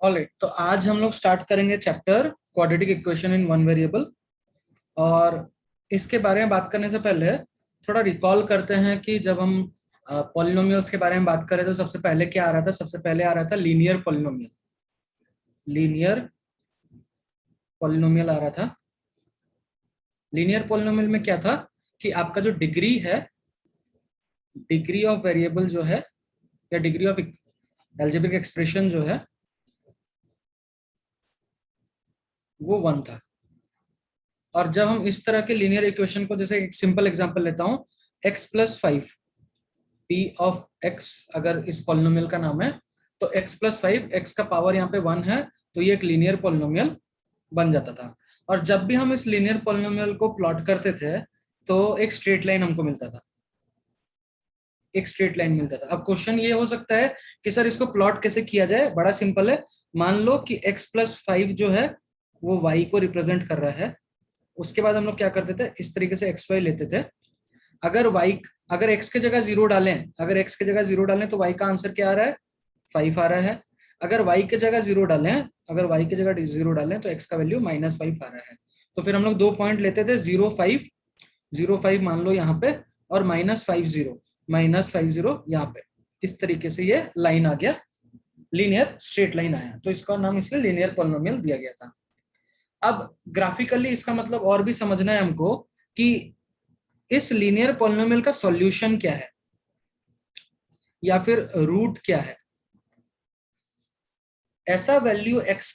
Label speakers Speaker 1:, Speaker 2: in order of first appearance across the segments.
Speaker 1: Alright, तो आज हम लोग स्टार्ट करेंगे chapter quadratic equation in one variable. और इसके बारे में बात करने से पहले थोड़ा रिकॉल करते हैं कि जब हम पॉलिनोमियल्स के बारे में बात करें तो सबसे पहले क्या आ रहा था। सबसे पहले आ रहा था लीनियर पॉलिनोमियल। लीनियर पॉलिनोमियल आ रहा था। लीनियर पॉलिनोमियल में क्या था कि आपका जो डिग्री है, डिग्री ऑफ वेरिएबल जो है या डिग्री ऑफ एल्जेब्रिक एक्सप्रेशन जो है वो 1 था। और जब हम इस तरह के लीनियर इक्वेशन को, जैसे एक सिंपल एग्जांपल लेता हूं, x प्लस 5 p ऑफ x अगर इस पॉलिनोमियल का नाम है तो x प्लस 5, x का पावर यहाँ पे 1 है, तो ये एक लीनियर पॉलिनोमियल बन जाता था। और जब भी हम इस लीनियर पॉलिनोमियल को प्लॉट करते थे तो एक स्ट्रेट लाइन हमको मिलता था, एक स्ट्रेट लाइन मिलता था। अब क्वेश्चन ये हो सकता है कि सर इसको प्लॉट कैसे किया जाए। बड़ा सिंपल है। मान लो कि x प्लस 5 जो है वो y को रिप्रेजेंट कर रहा है। उसके बाद हम लोग क्या करते थे, इस तरीके से एक्स वाई लेते थे। अगर x की जगह 0 डालें, अगर x की जगह 0 डालें तो y का आंसर क्या आ रहा है, 5 आ रहा है। अगर y की जगह 0 डालें, अगर y की जगह 0 डालें तो x का वैल्यू -5 आ रहा है। तो फिर हम लोग 2 पॉइंट लेते थे, 0 5 मान लो यहाँ पे, और -50 यहाँ पे। इस तरीके से ये लाइन आ गया, लीनियर स्ट्रेट लाइन आया, तो इसका नाम इसलिए लीनियर पॉलिनोमियल दिया गया था। अब ग्राफिकली इसका मतलब और भी समझना है हमको कि इस लीनियर पॉलिनोमियल का सॉल्यूशन क्या है या फिर रूट क्या है। ऐसा वैल्यू x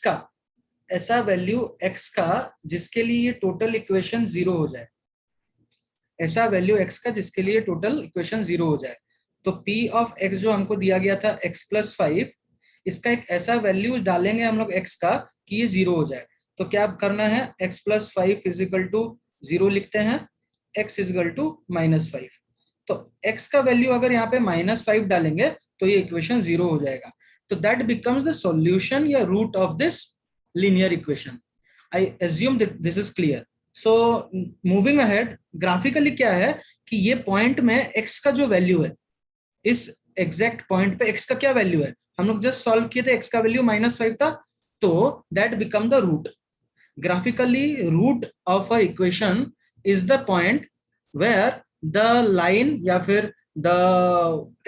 Speaker 1: का जिसके लिए ये टोटल इक्वेशन 0 हो जाए, ऐसा वैल्यू x का जिसके लिए टोटल इक्वेशन 0 हो जाए। तो p ऑफ x जो हमको दिया गया था x प्लस 5, इसका एक ऐसा वैल्यू डालेंगे हम लोग x का कि ये 0 हो जाए। तो क्या करना है, x प्लस 5 इजिकल टू 0 लिखते हैं, x इजिकल टू -5। तो x का वैल्यू अगर यहाँ पे -5 डालेंगे तो ये इक्वेशन 0 हो जाएगा। तो दैट बिकम्स द सॉल्यूशन या root of this linear equation. I assume that this is clear. So moving ahead, graphically क्या है कि ये पॉइंट में x का जो वैल्यू है, इस एग्जैक्ट पॉइंट पे x का क्या वैल्यू है, हम लोग जस्ट सॉल्व किए थे, x का वैल्यू -5 था, तो that become the root. Graphically root of a equation is the point where the line या फिर the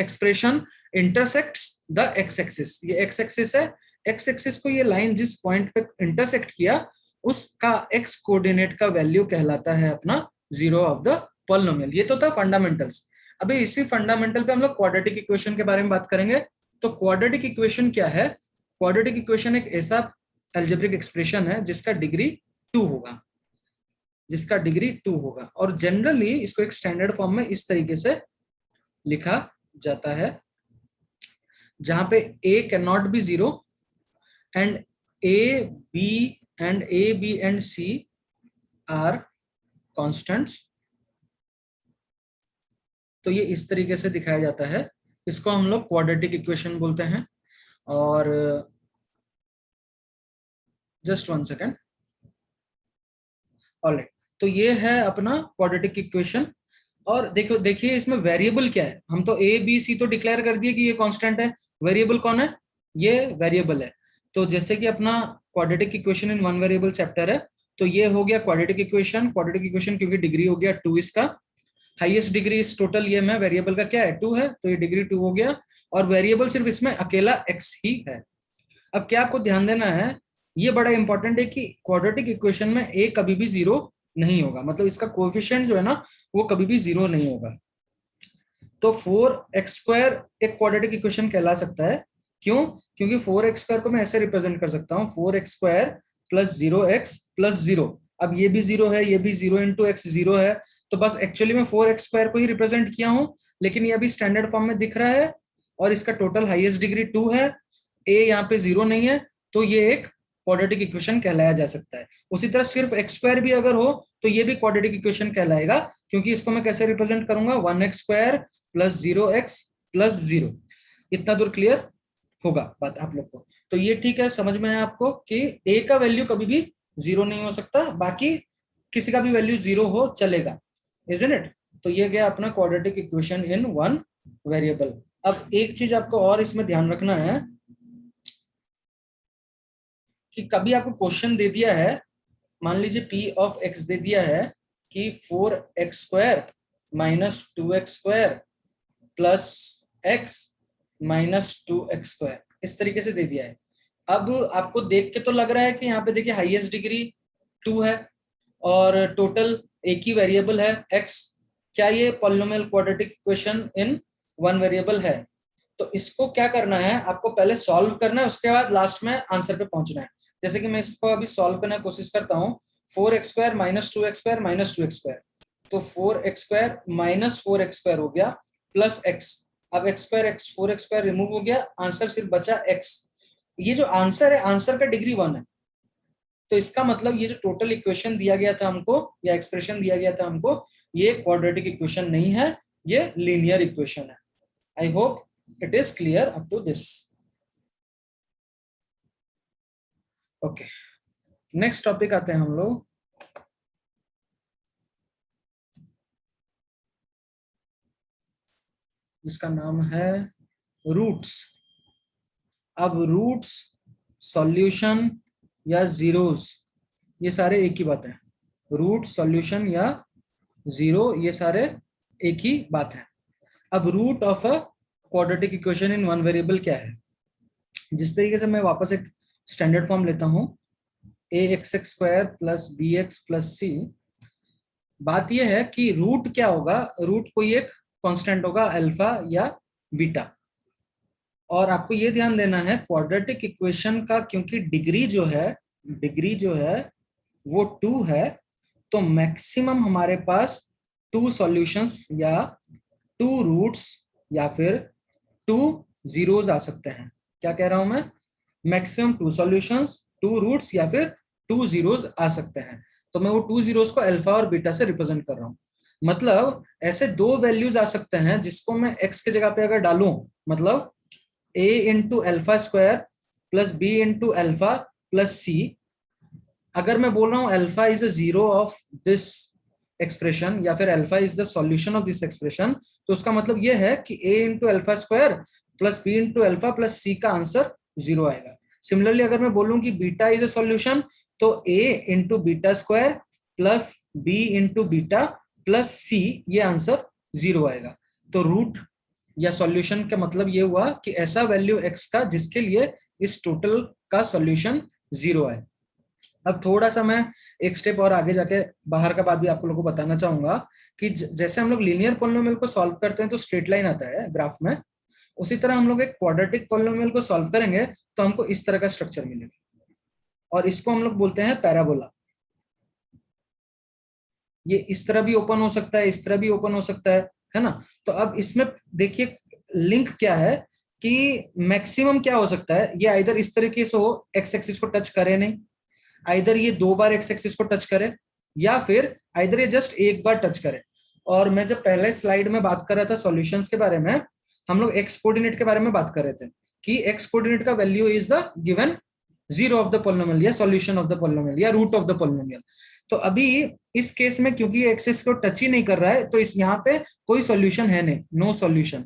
Speaker 1: expression intersects the X axis. ये एक्स एक्सिस है, एक्स एक्सिस को ये लाइन जिस पॉइंट पे इंटरसेक्ट किया उसका एक्स कोऑर्डिनेट का वैल्यू कहलाता है अपना 0 ऑफ द पॉलिनोमियल। ये तो था फंडामेंटल्स। अभी इसी फंडामेंटल पे हम लोग क्वाड्रेटिक इक्वेशन के बारे में बात करेंगे। तो क्वाड्रेटिक इक्वेशन क्या है? क्वाड्रेटिक इक्वेशन एक ऐसा अलजेब्रिक एक्सप्रेशन है जिसका डिग्री 2 होगा, जिसका डिग्री 2 होगा। और जनरली इसको एक स्टैंडर्ड फॉर्म में इस तरीके से लिखा जाता है, जहां पे a can not be 0 and a b and c are constants. तो ये इस तरीके से दिखाया जाता है, इसको हम लोग क्वाड्रेटिक इक्वेशन बोलते हैं। और जस्ट 1 सेकेंड। ऑलराइट, तो ये है अपना क्वाड्रेटिक इक्वेशन। और देखो, देखिए इसमें वेरिएबल क्या है। हम तो ए बी सी तो डिक्लेयर कर दिए कि ये कांस्टेंट है, वेरिएबल कौन है, ये वेरिएबल है। तो जैसे कि अपना quadratic equation in one variable chapter है, तो ये हो गया क्वाड्रेटिक इक्वेशन। क्वाड्रेटिक इक्वेशन क्योंकि डिग्री हो गया 2, इसका हाईएस्ट डिग्री इस टोटल ये में वेरिएबल का क्या है, 2 है, तो ये डिग्री 2 हो गया। और वेरिएबल सिर्फ इसमें अकेला x ही है। अब क्या आपको ध्यान देना है, ये बड़ा इंपॉर्टेंट है कि क्वाड्रेटिक इक्वेशन में a कभी भी 0 नहीं होगा, मतलब इसका कोएफिशिएंट जो है ना वो कभी भी 0 नहीं होगा। तो 4x² एक क्वाड्रेटिक इक्वेशन कहला सकता है। क्यों? क्योंकि 4x² को मैं ऐसे रिप्रेजेंट कर सकता हूँ, 4x² प्लस 0x प्लस 0। अब ये भी 0 है, ये भी 0 इंटू x 0 है, तो बस एक्चुअली मैं 4x² को ही रिप्रेजेंट किया हूं, लेकिन ये अभी स्टैंडर्ड फॉर्म में दिख रहा है। और इसका टोटल हाईएस्ट डिग्री 2 है, a यहाँ पे 0 नहीं है, तो ये एक क्वाड्रेटिक इक्वेशन कहलाया जा सकता है। उसी तरह सिर्फ x² भी अगर हो तो ये भी क्वाड्रेटिक इक्वेशन कहलाएगा, क्योंकि इसको मैं कैसे रिप्रेजेंट करूंगा, 1x² प्लस 0x प्लस 0। इतना दूर क्लियर होगा बात आप लोग को? तो ये ठीक है, समझ में है आपको कि a का वैल्यू कभी भी 0 नहीं हो सकता, बाकी किसी का भी वैल्यू 0 हो चलेगा, इजंट इट? तो ये गया अपना quadratic equation in one variable. अब एक चीज आपको और इसमें ध्यान रखना है, कि कभी आपको क्वेश्चन दे दिया है, मान लीजिए p ऑफ x दे दिया है कि 4x² minus 2x² plus x minus 2x², इस तरीके से दे दिया है। अब आपको देख के तो लग रहा है कि यहाँ पे देखिए हाईएस्ट डिग्री 2 है और टोटल एक ही वेरिएबल है x। क्या ये polynomial quadratic equation in one variable है? तो इसको क्या करना है, आपको पहले सॉल्व करना है, उसके बाद लास्ट में आंसर पे पहुंचना है। जैसे कि मैं इसको अभी सॉल्व करने की कोशिश करता हूँ। 4x² minus 2x² minus 2x², तो 4x² माइनस 4x² हो गया प्लस x। अब x² 4x² रिमूव हो गया, आंसर सिर्फ बचा x। ये जो आंसर है, आंसर का डिग्री 1 है। तो इसका मतलब ये जो टोटल इक्वेशन दिया गया था हमको, या एक्सप्रेशन दिया गया था हमको, ये क्वाड्रेटिक इक्वेशन नहीं है, ये लीनियर इक्वेशन है। I hope it is clear up to this. Okay, next topic आते हैं हम लोग। जिसका नाम है रूट्स। अब रूट्स, सॉल्यूशन या जीरोस, ये सारे एक ही बात है। रूट, सॉल्यूशन या जीरो, ये सारे एक ही बात है। अब root of a quadratic equation in one variable क्या है? जिस तरीके से मैं वापस एक स्टैंडर्ड फॉर्म लेता हूं, ax² plus bx plus c। बात यह है कि रूट क्या होगा, रूट कोई एक कांस्टेंट होगा, अल्फा या बीटा। और आपको ये ध्यान देना है क्वाड्रेटिक इक्वेशन का, क्योंकि डिग्री जो है वो 2 है, तो मैक्सिमम हमारे पास 2 सॉल्यूशंस या 2 रूट्स या फिर 2 जीरोस आ सकते हैं। क्या कह रहा हूं मैं? मैक्सिमम 2 सॉल्यूशंस, 2 रूट्स या फिर 2 जीरोस आ सकते हैं। तो मैं वो 2 जीरोस को अल्फा और बीटा से रिप्रेजेंट कर रहा हूं। मतलब ऐसे 2 वैल्यूज आ सकते हैं जिसको मैं x के जगह पे अगर डालूं, मतलब a into alpha square plus b into alpha plus c। अगर मैं बोल रहा हूं alpha is a zero of this expression या फिर alpha is the solution of this expression, तो उसका मतलब यह है कि a into alpha square plus b into alpha plus c का आंसर 0 आएगा। सिमिलरली अगर मैं बोलूं कि बीटा इज अ सॉल्यूशन, तो a into beta square plus b into beta plus c, ये आंसर 0 आएगा। तो रूट या सॉल्यूशन का मतलब ये हुआ कि ऐसा वैल्यू x का जिसके लिए इस टोटल का सॉल्यूशन 0 है। अब थोड़ा सा मैं एक स्टेप और आगे जाके बाहर का बात भी आप लोगों को बताना चाहूंगा कि जैसे हम लोग लीनियर पॉलिनोमियल को सॉल्व करते हैं तो स्ट्रेट लाइन आता है ग्राफ में, उसी तरह हम लोग एक क्वाड्रेटिक पॉलिनोमियल को सॉल्व करेंगे तो हमको इस तरह का स्ट्रक्चर मिलेगा, और इसको हम लोग बोलते हैं पैराबोला। ये इस तरह भी ओपन हो सकता है, इस तरह भी ओपन हो सकता है ना। तो अब इसमें देखिए लिंक क्या है कि मैक्सिमम क्या हो सकता है, ये आइदर इस तरीके से हो, एक्स एक्सिस को टच करे नहीं, आइदर ये 2 बार एक्स एक्सिस को टच करे, या फिर आइदर ये जस्ट एक बार टच करे। और मैं जब पहले स्लाइड में बात कर रहा था सॉल्यूशंस के बारे में, हम लोग एक्स कोऑर्डिनेट के बारे में बात कर रहे थे कि एक्स कोऑर्डिनेट का value is the given zero of the polynomial या सॉल्यूशन ऑफ द पॉलिनोमियल या रूट ऑफ द पॉलिनोमियल। तो अभी इस केस में क्योंकि एक्सिस को टच ही नहीं कर रहा है, तो इस यहाँ पे कोई सॉल्यूशन है नहीं, नो सॉल्यूशन।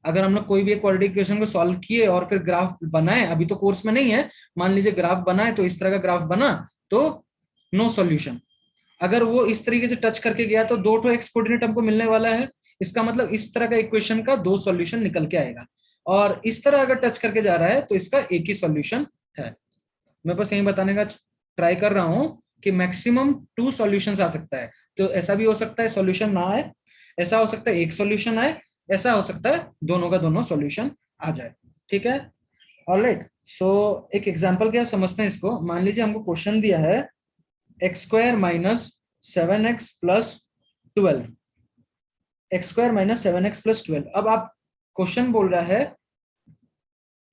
Speaker 1: अगर हम लोग कोई भी क्वाड्रेटिक इक्वेशन को सॉल्व किए और फिर ग्राफ बनाए, अभी तो कोर्स में नहीं है, मान लीजिए ग्राफ बनाए तो इस तरह का ग्राफ बना, तो नो सॉल्यूशन। अगर वो इस तरीके से टच करके गया तो 2 तो एक्स कोऑर्डिनेट हमको मिलने वाला है, इसका मतलब इस तरह का इक्वेशन का 2 सॉल्यूशन निकल के आएगा। और इस तरह अगर टच करके जा रहा है तो इसका एक ही सॉल्यूशन है। मैं बस यही बताने का ट्राई कर रहा हूं कि मैक्सिमम 2 सॉल्यूशंस आ सकता है। तो ऐसा भी हो सकता है सॉल्यूशन ना आए, ऐसा हो सकता है एक सॉल्यूशन आए, ऐसा हो सकता है दोनों का दोनों सॉल्यूशन आ जाए। ठीक है, ऑलराइट। सो एक एग्जांपल क्या समझते हैं इसको। मान लीजिए हमको क्वेश्चन दिया है x² minus 7x plus 12, x² minus 7x plus 12। अब आप क्वेश्चन बोल रहा है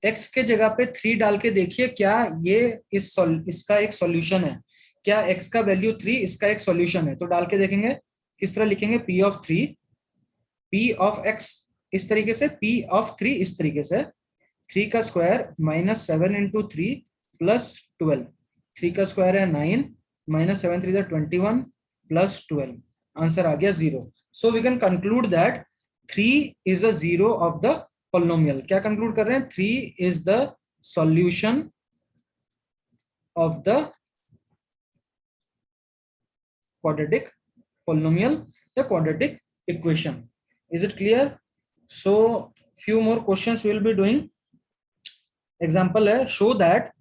Speaker 1: x के जगह पे 3 डाल के देखिए क्या ये इसका एक सॉल्यूशन है, क्या x का वैल्यू 3 इसका एक सॉल्यूशन है। तो डाल के देखेंगे किस तरह लिखेंगे, p ऑफ 3, p ऑफ x इस तरीके से, p ऑफ 3 इस तरीके से, 3 का स्क्वायर माइनस 7 इंटू 3 प्लस 12, 3 का स्क्वायर है 9 माइनस 7 3 21 प्लस 12, आंसर आ गया 0। So we can conclude that 3 is a zero of the polynomial. क्या कंक्लूड कर रहे हैं, 3 is the solution of the quadratic polynomial, the quadratic equation. Is it clear? So few more questions we will be doing. Example है, show that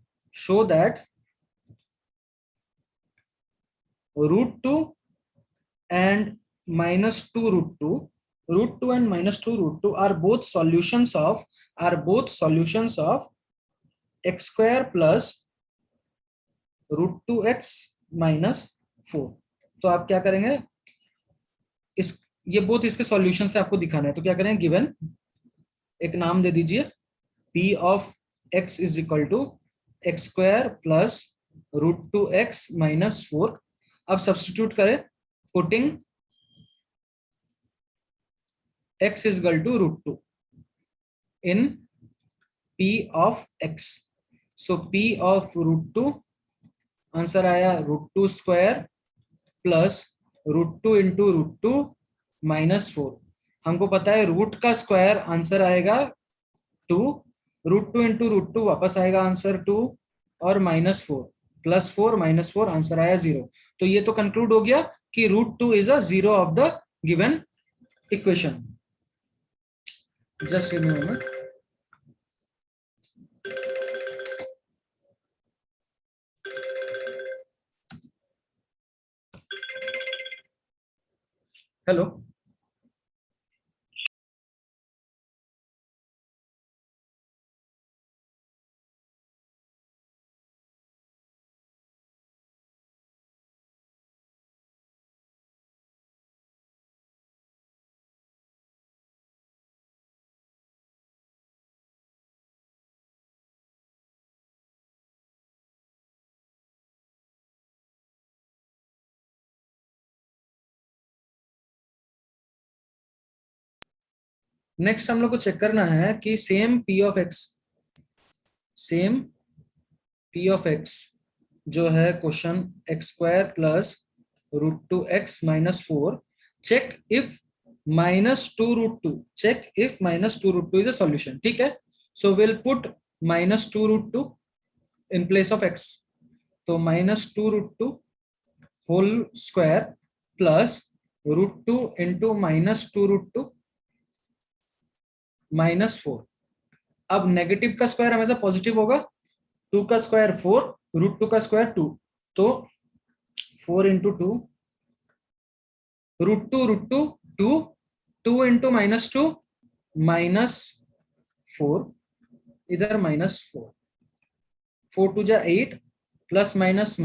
Speaker 1: √2 and -2 √2 and -2 are both solutions of x square plus √2x -4. तो आप क्या करेंगे, इस ये both इसके solution से आपको दिखाना है, तो क्या करेंगे, गिवन एक नाम दे दीजिए, p ऑफ x is equal to X square plus √2x -4. अब सब्स्टिट्यूट करें, putting x is equal to √2 in p of x. So p of √2 answer आया √2 स्क्वायर प्लस √2 इंटू √2 -4. हमको पता है रूट का स्क्वायर आंसर आएगा 2, √2 इंटू √2 वापस आएगा आंसर 2 और -4 +4 -4 आंसर आया 0. तो ये तो कंक्लूड हो गया कि √2 is a zero of the given equation. Just give me a moment. Hello. Next हम लोग को चेक करना है कि सेम p ऑफ x जो है question x square plus √2x -4, check if -2 is a solution. ठीक है, so will put -2 in place of x. तो -2 होल स्क्वायर प्लस √2 इंटू -2 -4. अब नेगेटिव का स्क्वायर हमेशा पॉजिटिव होगा. 2 का स्क्वायर 4, √2 का स्क्वायर 2, तो 4 इंटू 2 √2 2 इंटू -2 -4, इधर -4, 4 2 जा 8 plus minus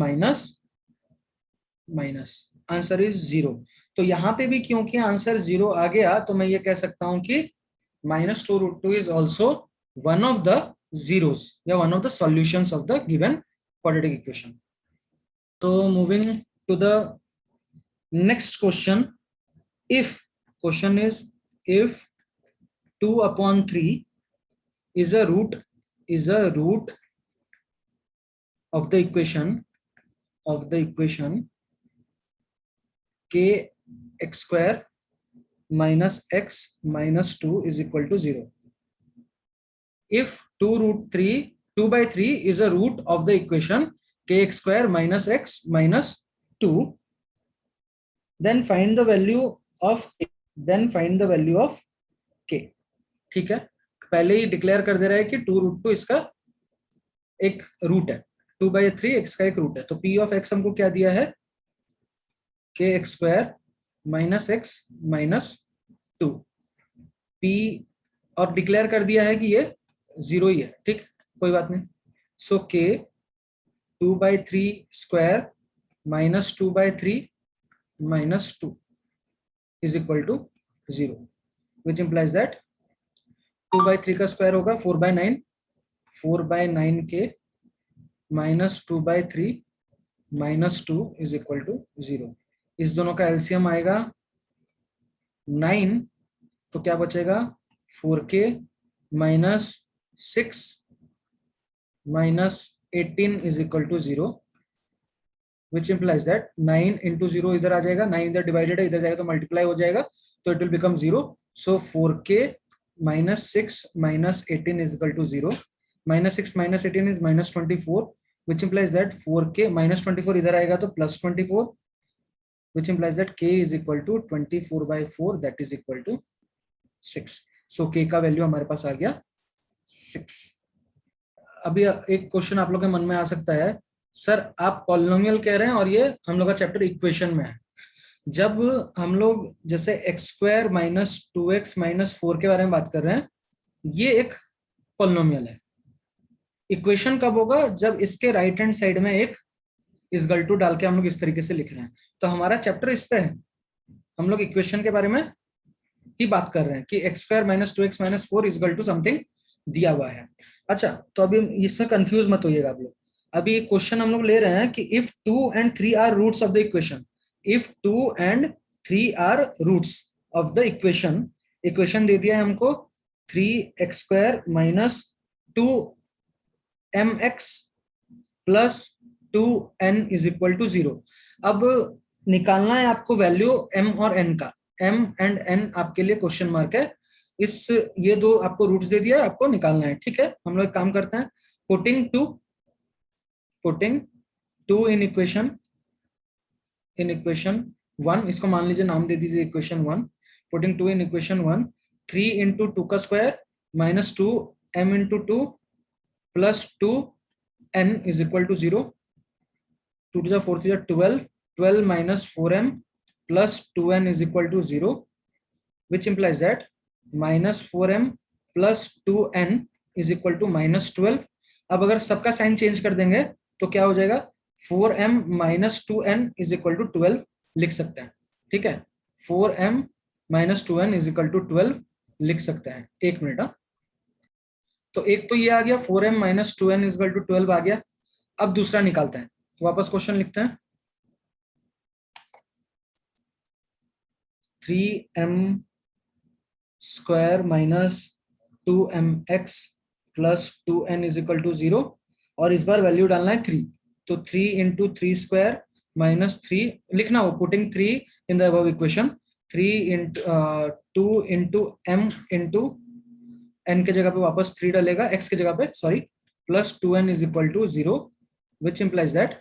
Speaker 1: minus, answer is 0. तो यहां पे भी क्योंकि आंसर 0 आ गया तो मैं ये कह सकता हूं कि -2 is also one of the zeros, या one of the solutions of the given quadratic equation. So moving to the next question. If 2/3 is a root of the equation k x square minus x minus 2 is equal to 0. If 2/3 is a root of the equation kx square minus x minus 2, then find the value of k. ठीक है, पहले ही declare कर दे रहा है कि 2√2 इसका एक root है, 2/3 x का एक रूट है. तो p of x हमको क्या दिया है, kx square minus x minus 2. p और डिक्लेयर कर दिया है कि ये 0 ही है. ठीक, कोई बात नहीं. सो k 2/3 square minus 2/3 minus 2 is equal to 0, which implies that 2/3 का स्क्वायर होगा 4/9, 4/9 k minus 2/3 minus 2 is equal to 0. इस दोनों का एलसीएम आएगा 9, तो क्या बचेगा 4k minus 6 minus 18 is equal to 0, which implies that 9 into 0 इधर आ जाएगा, 9 इधर डिवाइडेड है, इधर जाएगा तो मल्टीप्लाई हो जाएगा, तो it will become 0. So 4k minus 6 minus 18 is equal to 0. -6 minus 18 is -24, which implies that 4k minus 24 इधर आएगा तो plus 24, which implies that k is equal to 24/4, that is equal to 6. So k का value हमारे पास आ गया 6. अभी एक question आप लोग के मन में आ सकता है, सर आप पॉलिनोमियल कह रहे हैं और ये हम लोग का चैप्टर इक्वेशन में है. जब हम लोग जैसे x square minus 2x minus 4 के बारे में बात कर रहे हैं, ये एक पॉलिनोमियल है. इक्वेशन कब होगा? जब इसके राइट हैंड साइड में एक इजगल टू डाल के हम लोग इस तरीके से लिख रहे हैं. तो हमारा चैप्टर इस पे है, हम लोग इक्वेशन के बारे में ही बात कर रहे हैं कि X square minus 2x minus 4 is equal to something दिया हुआ है. अच्छा, तो अभी इसमें कंफ्यूज मत होइएगा आप लोग. अभी क्वेश्चन हम लोग ले रहे हैं कि if 2 and 3 are roots of the equation, if 2 and 3 are roots of the equation, equation दे दिया है हमको 3x square minus 2mx plus 2n is equal to 0. अब निकालना है आपको वैल्यू m और n का. m एंड n आपके लिए क्वेश्चन मार्क है. ये दो आपको रूट्स दे दिया है, आपको निकालना है. ठीक है, हम लोग एक काम करते हैं. पुटिंग टू इन इक्वेशन 1, इसको मान लीजिए नाम दे दीजिए equation 1. Putting 2 in equation 1, 3 into 2 का square minus 2m into 2 plus 2n is equal to 0. 2 to the 4 to the 12 minus 4m plus 2n is equal to 0, which implies that minus 4m plus 2n is equal to minus 12. अब अगर सबका sign change कर देंगे तो क्या हो जाएगा? 4m minus 2n is equal to 12 लिख सकते हैं. ठीक है, 4m minus 2n is equal to 12 लिख सकते हैं. एक मिनट. तो एक तो ये आ गया, 4m minus 2n is equal to 12 आ गया. अब दूसरा निकालते हैं. वापस क्वेश्चन लिखते हैं. 3m square minus 2mx plus 2n is equal to 0 और इस बार वैल्यू डालना है 3. तो 3 इंटू 3 स्क्वायर माइनस 3 लिखना हो. Putting 3 in the above equation, 3 into 2 into m into n के जगह पे वापस 3 डालेगा, x के जगह पे sorry, plus 2n is equal to 0, which implies that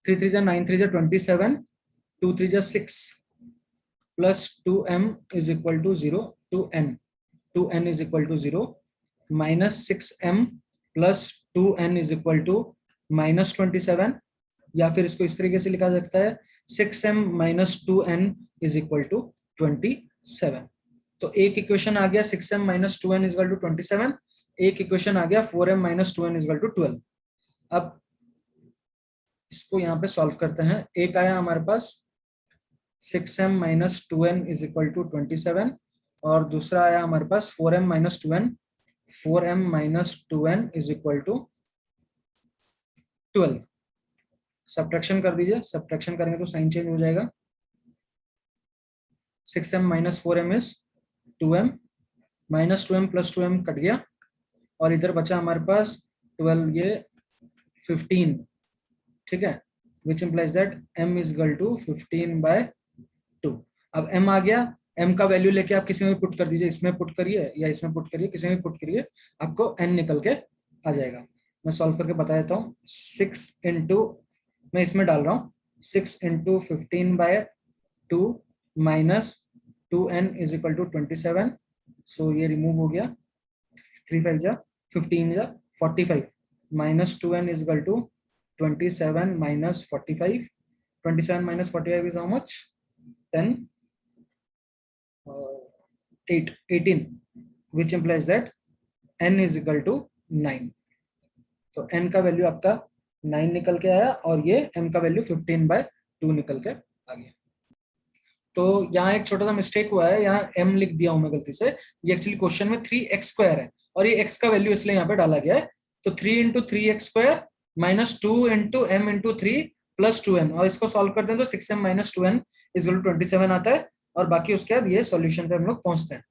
Speaker 1: 3 3 9 3 27, 2 3 6 plus 2m is equal to 0, 2n is equal to 0, minus 6m plus 2n is equal to minus 27, या फिर इसको इस तरीके से लिखा जा सकता है 6m minus 2n is equal to 27. तो एक इक्वेशन आ गया 6m minus 2n is equal to 27, एक इक्वेशन आ गया 4m minus 2n is equal to 12. अब इसको यहाँ पे सॉल्व करते हैं. एक आया हमारे पास 6m minus 2n is equal to 27 और दूसरा आया हमारे पास 4m minus 2n, 4m minus 2n is equal to 12. Subtraction कर दीजिए, सब्ट्रैक्शन करेंगे तो साइन चेंज हो जाएगा. 6m minus 4m is 2m, minus 2m plus 2m cut गया और इधर बचा हमारे पास 12, ये 15. ठीक है, which implies that m is equal to 15/2. अब m आ गया, m का वैल्यू लेके आप किसी में पुट कर दीजिए, इसमें पुट करिए या इसमें पुट करिए, किसी में पुट करिए, आपको n निकल के आ जाएगा. मैं सॉल्व करके बता देता हूँ. 6 इंटू, मैं इसमें डाल रहा हूँ 6 into 15/2 minus 2n is equal to 27. So ये रिमूव हो गया, 3 5 जा 15 जा 45 minus 2n is equal to 27 minus 45. 27 minus 45 is how much? 10, 18, which implies that n is equal to 9. तो n का वैल्यू आपका 9 निकल के आया और ये m का वैल्यू 15/2 निकल के आ गया. तो यहाँ एक छोटा सा मिस्टेक हुआ है, यहाँ m लिख दिया हूं मैं गलती से. ये एक्चुअली क्वेश्चन में 3x स्क्वायर है और ये x का वैल्यू इसलिए यहाँ पे डाला गया है. तो 3 into 3x square minus 2 into m into 3 plus 2n, और इसको सॉल्व करते हैं तो 6m minus 2n is equal to 27 आता है और बाकी उसके बाद ये सॉल्यूशन पे हम लोग पहुंचते हैं.